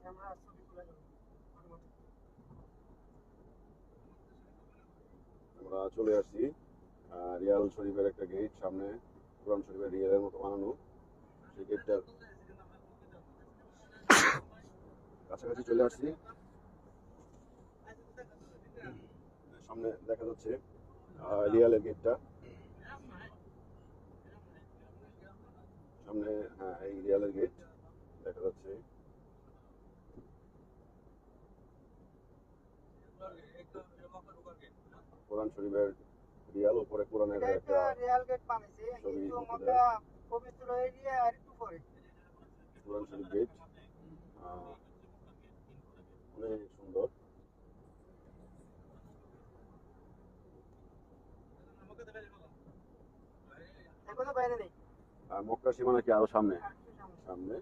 আমরা চলে আসছি রিয়াল শরীফের একটা গেট, সামনে কোরআন শরীফের রিয়ালের মতো বানানো, সেই গেটটার কাছাকাছি চলে আসছি। সামনে দেখা যাচ্ছে রিয়ালের গেটটা, সামনে, হ্যাঁ এই রিয়ালের গেট দেখা যাচ্ছে। কোরআন শরীফের রিয়াল, উপরে কোরআনের একটা ছবি, কোরআন শরীফ গেট অনেক সুন্দর। মক্কা সীমানা কি আরো সামনে সামনে